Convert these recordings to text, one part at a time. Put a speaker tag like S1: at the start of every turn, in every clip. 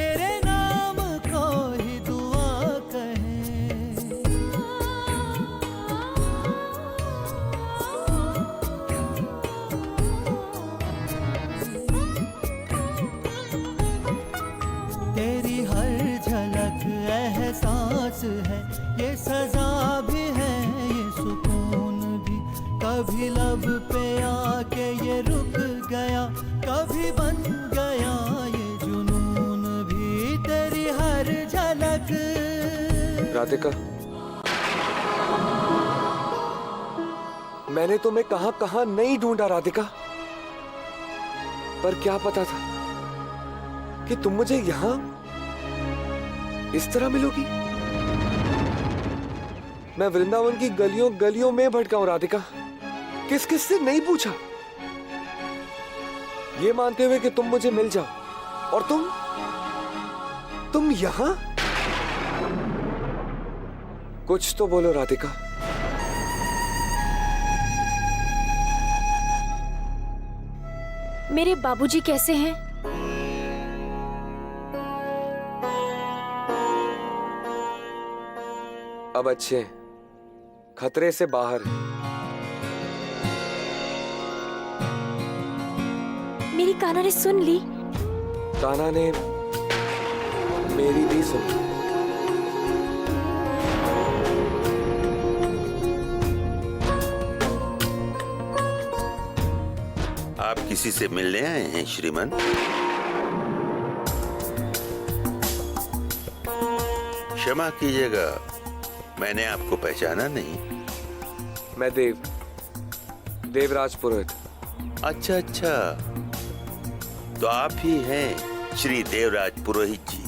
S1: तेरे नाम को ही दुआ कहें। तेरी हर झलक एहसास है, ये सजा भी है ये सुकून भी। कभी लब पे आके ये रुक गया, कभी बन गया ये जुनून भी। तेरी हर झलक।
S2: राधिका, मैंने तुम्हें कहां कहां नहीं ढूंढा राधिका, पर क्या पता था कि तुम मुझे यहां इस तरह मिलोगी। मैं वृंदावन की गलियों गलियों में भटका हूं राधिका, किस किस से नहीं पूछा, ये मानते हुए कि तुम मुझे मिल जाओ, और तुम यहां। कुछ तो बोलो राधिका।
S3: मेरे बाबूजी कैसे हैं?
S2: अब अच्छे हैं, खतरे से बाहर हैं।
S3: मेरी कान्हा ने सुन ली।
S2: कान्हा ने मेरी भी सुनी।
S4: आप किसी से मिलने आए हैं श्रीमान? क्षमा कीजिएगा, मैंने आपको पहचाना नहीं।
S2: मैं देवराज पुरोहित।
S4: अच्छा अच्छा, तो आप ही हैं श्री देवराज पुरोहित जी।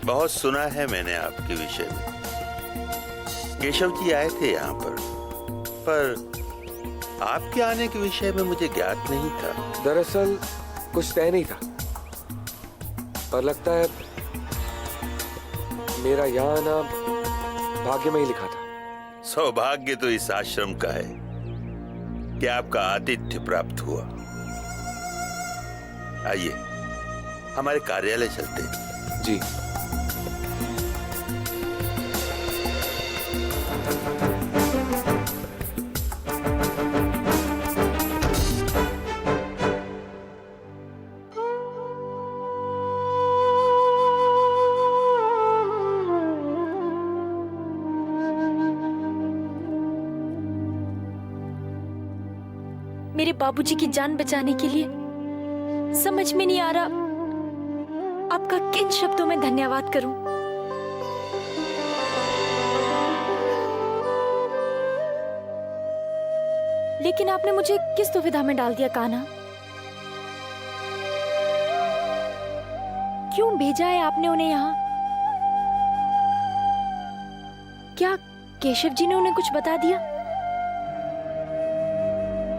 S4: बहुत सुना है मैंने आपके विषय में। केशव जी आए थे यहाँ पर आपके आने के विषय में मुझे ज्ञात नहीं था।
S2: दरअसल कुछ तय नहीं था, पर लगता है मेरा यहाँ आना भाग्य में ही लिखा था।
S4: सौभाग्य तो इस आश्रम का है कि आपका आतिथ्य प्राप्त हुआ। आइए हमारे कार्यालय चलते हैं।
S2: जी।
S3: मेरे बाबूजी की जान बचाने के लिए समझ में नहीं आ रहा आपका किन शब्दों में धन्यवाद करूं। लेकिन आपने मुझे किस दुविधा में डाल दिया कान्हा? क्यों भेजा है आपने उन्हें यहाँ? क्या केशव जी ने उन्हें कुछ बता दिया?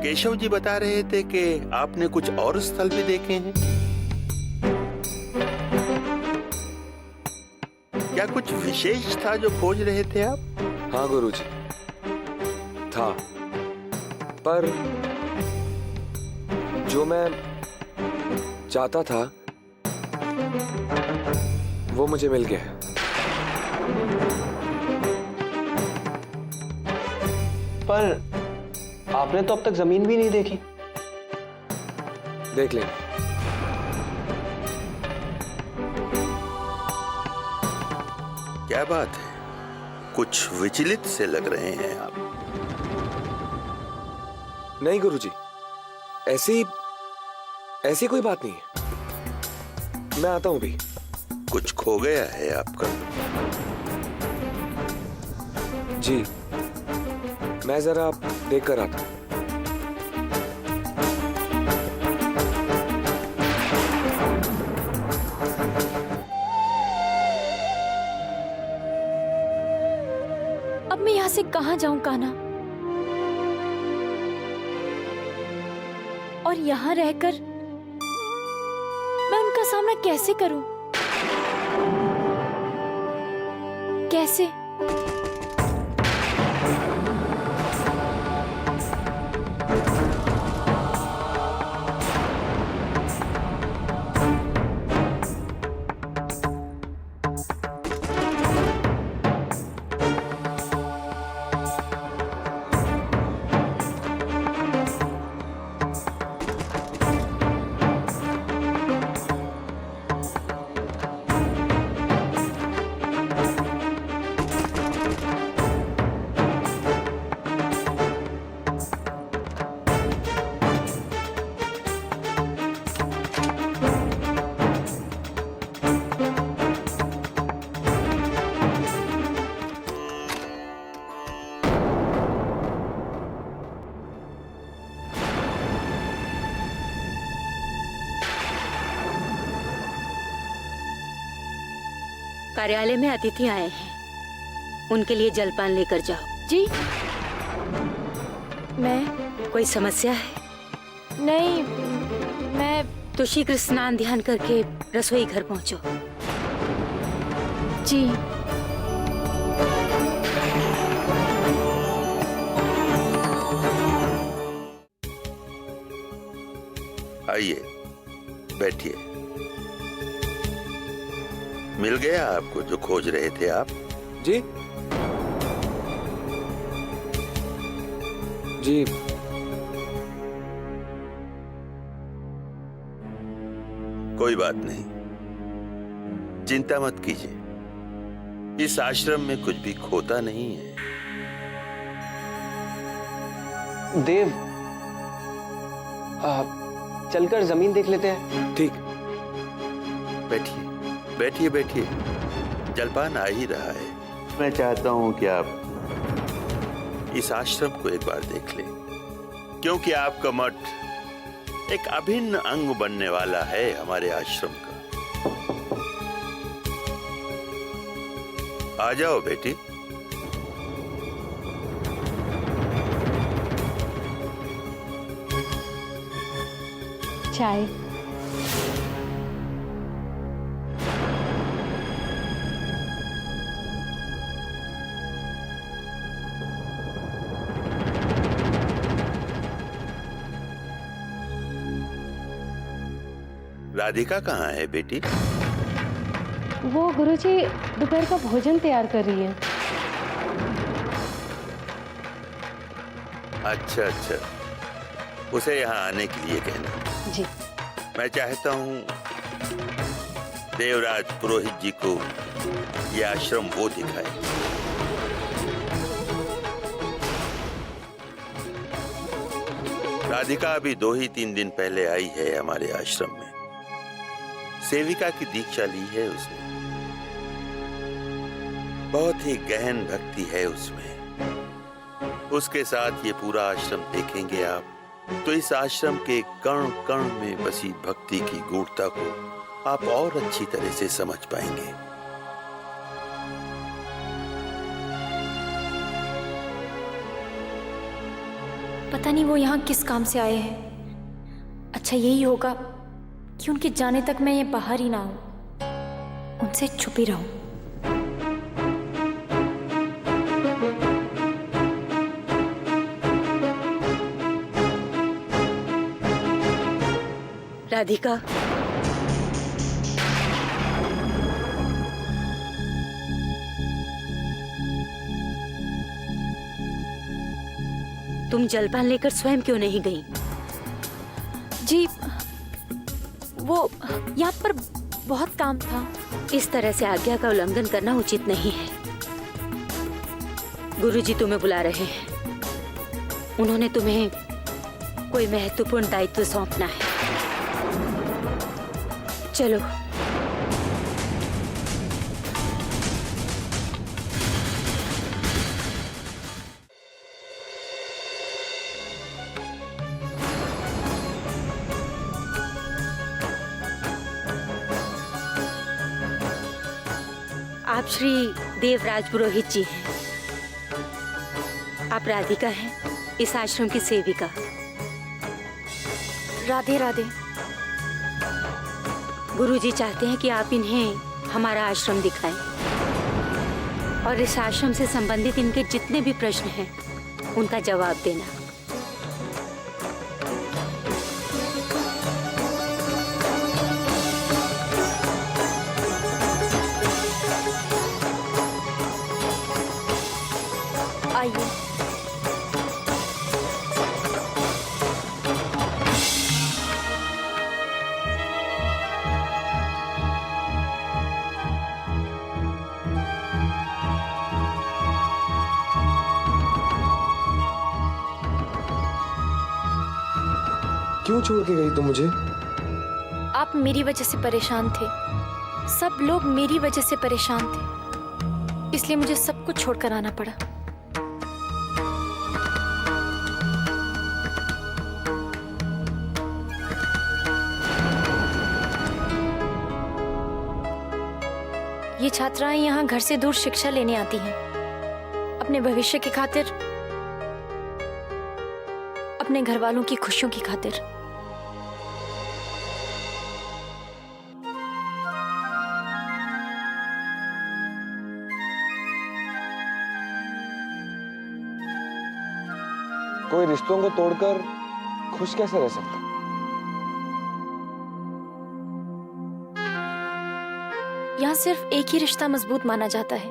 S4: केशव जी बता रहे थे कि आपने कुछ और स्थल भी देखे हैं। क्या कुछ विशेष था जो खोज रहे थे आप?
S2: हाँ गुरुजी, था, पर जो मैं चाहता था वो मुझे मिल गया है।
S5: पर आपने तो अब तक जमीन भी नहीं देखी।
S2: देख लें।
S4: क्या बात है, कुछ विचलित से लग रहे हैं आप।
S2: नहीं गुरुजी, ऐसी कोई बात नहीं है। मैं आता हूं भी।
S4: कुछ खो गया है आपका?
S2: जी, मैं जरा देख कर आता हूं।
S3: अब मैं यहाँ से कहाँ जाऊं कान्हा? और यहाँ रहकर मैं उनका सामना कैसे करूं? कैसे?
S6: कार्यालय में अतिथि आए हैं, उनके लिए जलपान लेकर जाओ।
S3: जी। मैं
S6: कोई समस्या है?
S3: नहीं, मैं
S6: तो शीघ्र स्नान ध्यान करके रसोई घर पहुंचो।
S3: जी।
S4: आइए, बैठिए। मिल गया आपको जो खोज रहे थे आप?
S2: जी जी।
S4: कोई बात नहीं, चिंता मत कीजिए। इस आश्रम में कुछ भी खोता नहीं है।
S5: देव, चलकर जमीन देख लेते हैं।
S2: ठीक।
S4: बैठिए बैठिए बैठिए, जलपान आ ही रहा है। मैं चाहता हूं कि आप इस आश्रम को एक बार देख लें, क्योंकि आपका मठ एक अभिन्न अंग बनने वाला है हमारे आश्रम का। आ जाओ बेटी।
S3: चाय।
S4: राधिका कहाँ है बेटी?
S7: वो गुरुजी दोपहर का भोजन तैयार कर रही है।
S4: अच्छा अच्छा, उसे यहाँ आने के लिए कहना।
S7: जी।
S4: मैं चाहता हूँ देवराज पुरोहित जी को यह आश्रम वो दिखाए। राधिका अभी 2 ही 3 दिन पहले आई है हमारे आश्रम में। सेविका की दीक्षा ली है उसने। बहुत ही गहन भक्ति है उसमें। उसके साथ ये पूरा आश्रम देखेंगे आप तो इस आश्रम के कण कण में बसी भक्ति की गूढ़ता को आप और अच्छी तरह से समझ पाएंगे।
S3: पता नहीं वो यहाँ किस काम से आए हैं। अच्छा यही होगा कि उनके जाने तक मैं ये बाहर ही ना हूं, उनसे छुप ही रहूं।
S6: राधिका, तुम जलपान लेकर स्वयं क्यों नहीं गई?
S3: जी, वो यहाँ पर बहुत काम था।
S6: इस तरह से आज्ञा का उल्लंघन करना उचित नहीं है। गुरुजी तुम्हें बुला रहे हैं। उन्होंने तुम्हें कोई महत्वपूर्ण दायित्व सौंपना है। चलो। आप श्री देवराज पुरोहित जी हैं। आप राधिका हैं, इस आश्रम की सेविका।
S3: राधे राधे।
S6: गुरुजी चाहते हैं कि आप इन्हें हमारा आश्रम दिखाएं और इस आश्रम से संबंधित इनके जितने भी प्रश्न हैं उनका जवाब देना।
S3: आइए।
S2: क्यों छोड़ के गई तुम मुझे?
S3: आप मेरी वजह से परेशान थे, सब लोग मेरी वजह से परेशान थे, इसलिए मुझे सब कुछ छोड़कर आना पड़ा। ये छात्राएं यहाँ घर से दूर शिक्षा लेने आती हैं, अपने भविष्य की खातिर, अपने घर वालों की खुशियों की खातिर।
S2: कोई रिश्तों को तोड़कर खुश कैसे रह सकता?
S3: यहाँ सिर्फ एक ही रिश्ता मजबूत माना जाता है,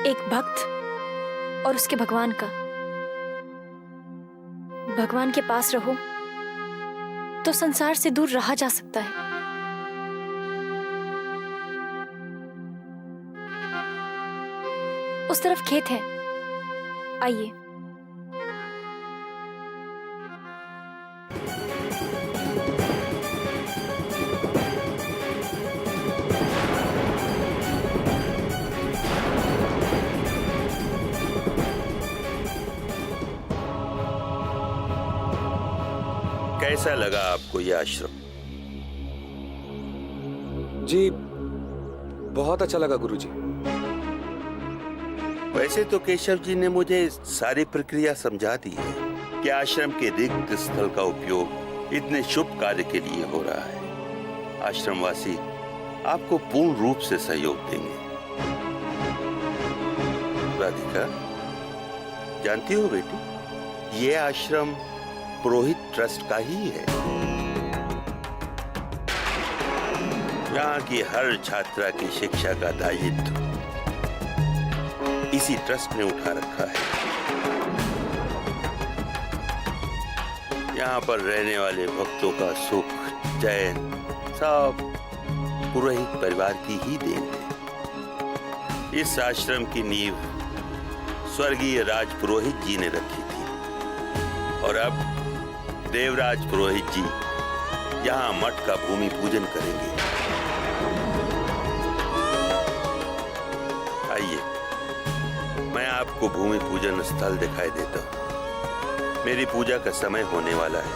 S3: एक भक्त और उसके भगवान का। भगवान के पास रहो तो संसार से दूर रहा जा सकता है। उस तरफ खेत है, आइए।
S4: कैसा लगा आपको यह आश्रम?
S2: जी बहुत अच्छा लगा गुरुजी।
S4: वैसे तो केशव जी ने मुझे सारी प्रक्रिया समझा दी है कि आश्रम के रिक्त स्थल का उपयोग इतने शुभ कार्य के लिए हो रहा है। आश्रमवासी आपको पूर्ण रूप से सहयोग देंगे। राधिका, जानती हो बेटी, ये आश्रम पुरोहित ट्रस्ट का ही है। यहाँ की हर छात्रा की शिक्षा का दायित्व इसी ट्रस्ट ने उठा रखा है। यहाँ पर रहने वाले भक्तों का सुख चैन सब पुरोहित परिवार की ही देन है। इस आश्रम की नींव स्वर्गीय राज पुरोहित जी ने रखी थी और अब देवराज पुरोहित जी यहाँ मठ का भूमि पूजन करेंगे। आइए, मैं आपको भूमि पूजन स्थल दिखाई देता हूँ। मेरी पूजा का समय होने वाला है,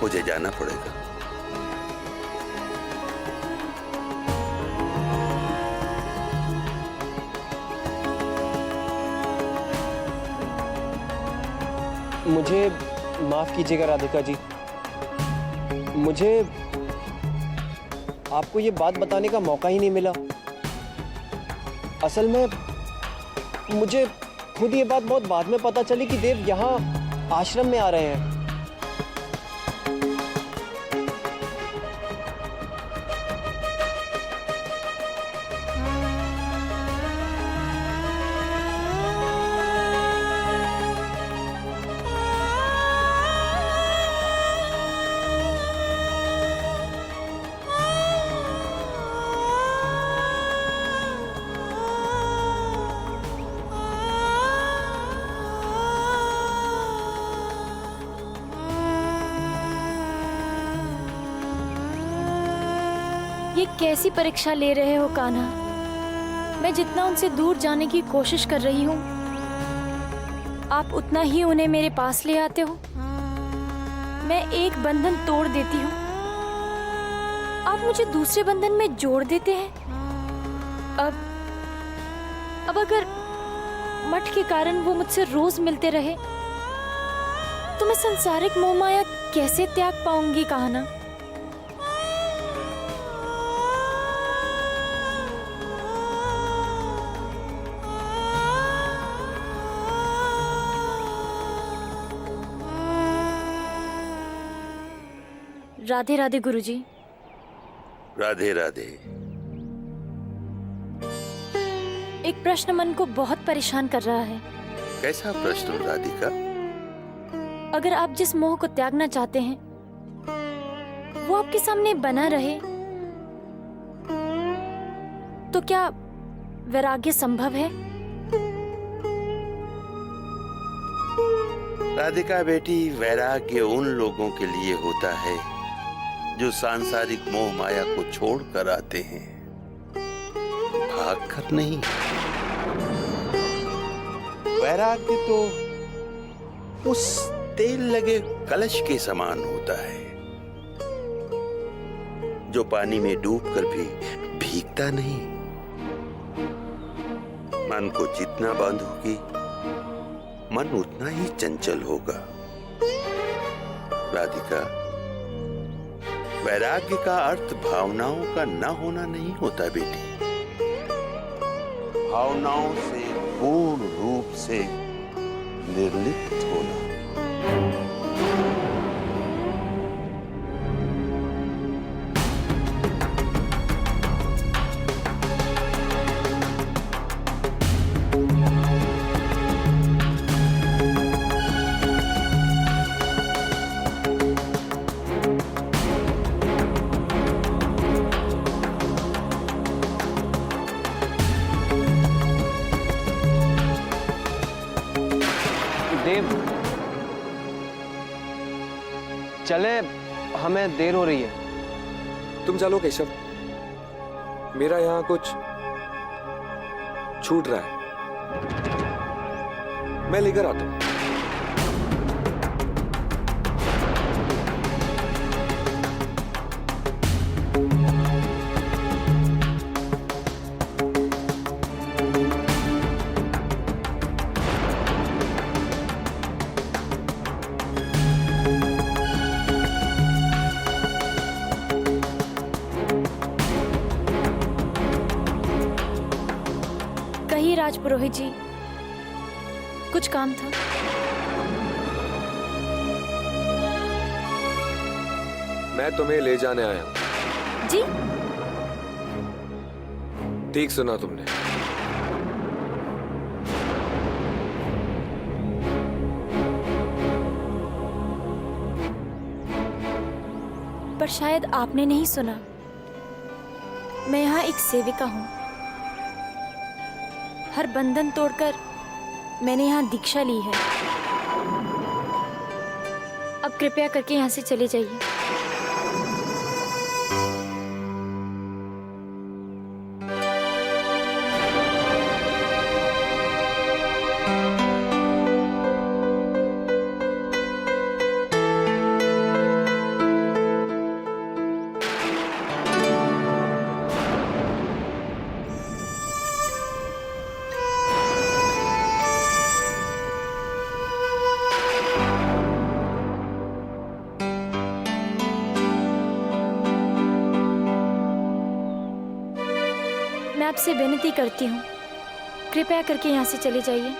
S4: मुझे जाना पड़ेगा।
S5: मुझे माफ कीजिएगा राधिका जी, मुझे आपको ये बात बताने का मौका ही नहीं मिला। असल में मुझे खुद ये बात बहुत बाद में पता चली कि देव यहाँ आश्रम में आ रहे हैं।
S3: ये कैसी परीक्षा ले रहे हो कान्हा? मैं जितना उनसे दूर जाने की कोशिश कर रही हूँ, आप उतना ही उन्हें मेरे पास ले आते हो। मैं एक बंधन तोड़ देती हूँ, आप मुझे दूसरे बंधन में जोड़ देते हैं। अब अगर मठ के कारण वो मुझसे रोज मिलते रहे तो मैं सांसारिक मोह माया कैसे त्याग पाऊंगी कान्हा? राधे राधे गुरुजी।
S4: राधे राधे।
S3: एक प्रश्न मन को बहुत परेशान कर रहा है।
S4: कैसा प्रश्न राधिका?
S3: अगर आप जिस मोह को त्यागना चाहते हैं वो आपके सामने बना रहे तो क्या वैराग्य संभव है?
S4: राधिका बेटी, वैराग्य उन लोगों के लिए होता है जो सांसारिक मोह माया को छोड़कर आते हैं, भागकर नहीं। वैराग्य तो उस तेल लगे कलश के समान होता है जो पानी में डूबकर भी भीगता नहीं। मन को जितना बांधोगी मन उतना ही चंचल होगा। राधिका, वैराग्य का अर्थ भावनाओं का न होना नहीं होता बेटी, भावनाओं से पूर्ण रूप से निर्लिप्त होना।
S5: देव, चले, हमें देर हो रही है।
S2: तुम चलो केशव, मेरा यहाँ कुछ छूट रहा है, मैं लेकर आता हूं।
S3: कहिए राजपुरोहित जी, कुछ काम था?
S2: मैं तुम्हें ले जाने आया हूं।
S3: जी?
S2: ठीक सुना तुमने।
S3: पर शायद आपने नहीं सुना। मैं यहाँ एक सेविका हूँ। हर बंधन तोड़कर मैंने यहाँ दीक्षा ली है। अब कृपया करके यहाँ से चले जाइए। मैं आपसे विनती करती हूँ, कृपया करके यहाँ से चले जाइए।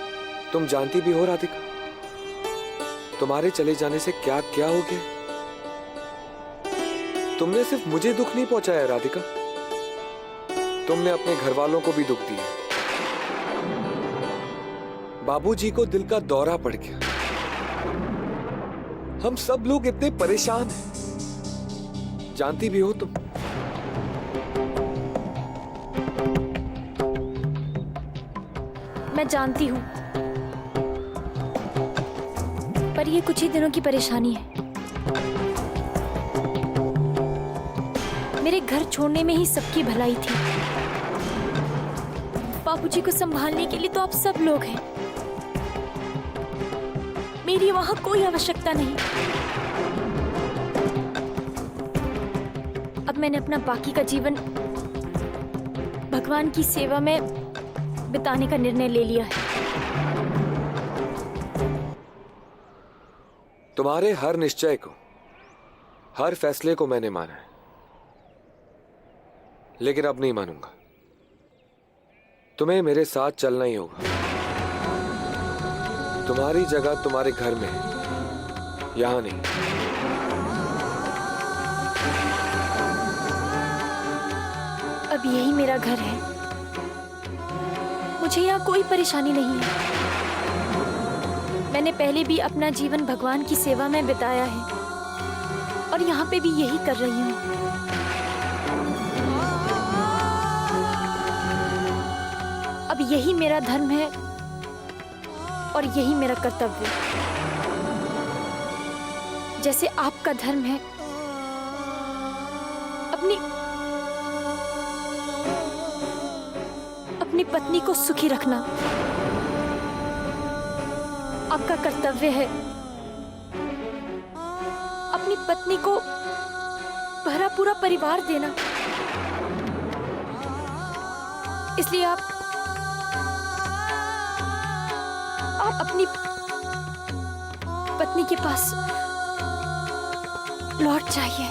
S2: तुम जानती भी हो राधिका, तुम्हारे चले जाने से क्या क्या हो गया। तुमने सिर्फ मुझे दुख नहीं पहुंचाया राधिका, तुमने अपने घर वालों को भी दुख दिया। बाबूजी को दिल का दौरा पड़ गया। हम सब लोग इतने परेशान हैं, जानती भी हो तुम।
S3: मैं जानती हूँ, पर ये कुछ ही दिनों की परेशानी है। मेरे घर छोड़ने में ही सबकी भलाई थी। बाबूजी को संभालने के लिए तो आप सब लोग हैं। मेरी वहां कोई आवश्यकता नहीं। अब मैंने अपना बाकी का जीवन भगवान की सेवा में बिताने का निर्णय ले लिया है।
S2: तुम्हारे हर निश्चय को, हर फैसले को मैंने माना है, लेकिन अब नहीं मानूंगा। तुम्हें मेरे साथ चलना ही होगा। तुम्हारी जगह तुम्हारे घर में है, यहां नहीं।
S3: अब यही मेरा घर है। मुझे यहाँ कोई परेशानी नहीं है। मैंने पहले भी अपना जीवन भगवान की सेवा में बिताया है और यहाँ पे भी यही कर रही हूँ। अब यही मेरा धर्म है और यही मेरा कर्तव्य। जैसे आपका धर्म है अपनी पत्नी को सुखी रखना, आपका कर्तव्य है अपनी पत्नी को भरा पूरा परिवार देना। इसलिए आप अपनी पत्नी के पास लौट जाइए।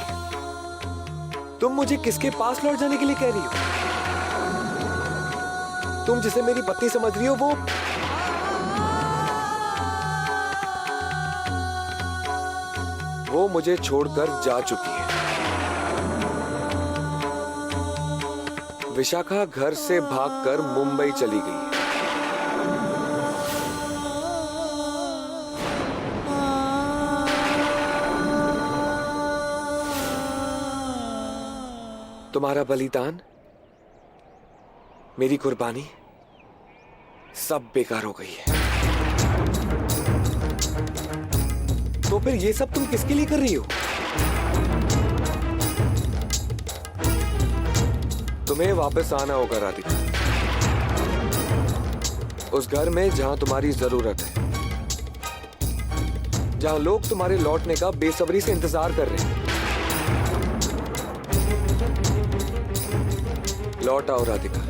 S2: तुम मुझे किसके पास लौट जाने के लिए कह रही हो? तुम जिसे मेरी पत्नी समझ रही हो वो मुझे छोड़कर जा चुकी है। विशाखा घर से भागकर मुंबई चली गई है। तुम्हारा बलिदान, मेरी कुर्बानी सब बेकार हो गई है। तो फिर ये सब तुम किसके लिए कर रही हो? तुम्हें वापस आना होगा राधिका, उस घर में जहां तुम्हारी जरूरत है, जहां लोग तुम्हारे लौटने का बेसब्री से इंतजार कर रहे हैं। लौट आओ राधिका,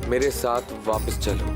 S2: मेरे साथ वापस चलो।